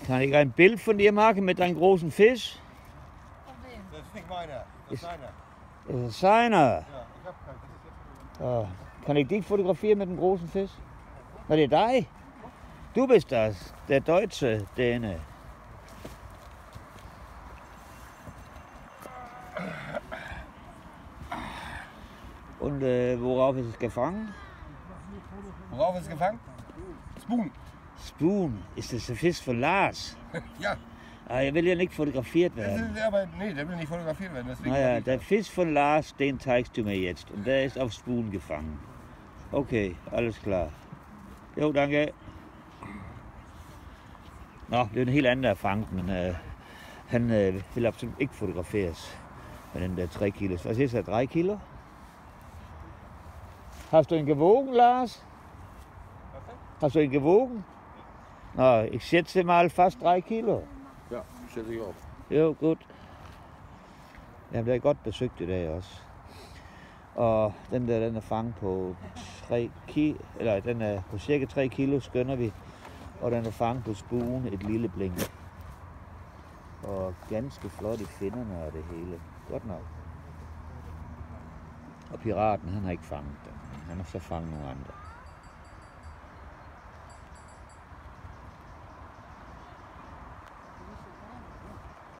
Kann ich ein Bild von dir machen mit deinem großen Fisch? Von wem? Das ist nicht meiner, das ist seiner. Das ist seiner. Ja, ich hab keinen, das ist jetzt... Kann ich dich fotografieren mit dem großen Fisch? Na, der Dai? Du bist das, der deutsche Däne. Und worauf ist es gefangen? Worauf ist es gefangen? Spoon. Spoon. Ist das der Fisch von Lars? Ja, Ah, er will ja nicht fotografiert das werden. ist, aber nee, der will nicht fotografiert werden. Deswegen Naja, der Fisch von Lars, den zeigst du mir jetzt. Und der ist auf Spoon gefangen. Okay, alles klar. Jo, danke. Nå, det er en helt anden erfaring, men han vil absolut ikke fotograferes med den der 3 kilo. Hvad siger du, 3 kilo? Hast du ihn gewogen, Lars? Hast du ihn gewogen? Nå, ich schätze mal fast 3 kilo. Ja, schätze ich auch. Jo, gut. Jamen, det er godt besøgt i dag også. Og den der, den er fanget på 3 kilo, eller den er på cirka 3 kilo, skønner vi. Og den er fanget på Spoon, et lille blink. Og ganske flot i finnerne og det hele. Godt nok. Og piraten, han har ikke fanget den. Han har så fanget nogle andre.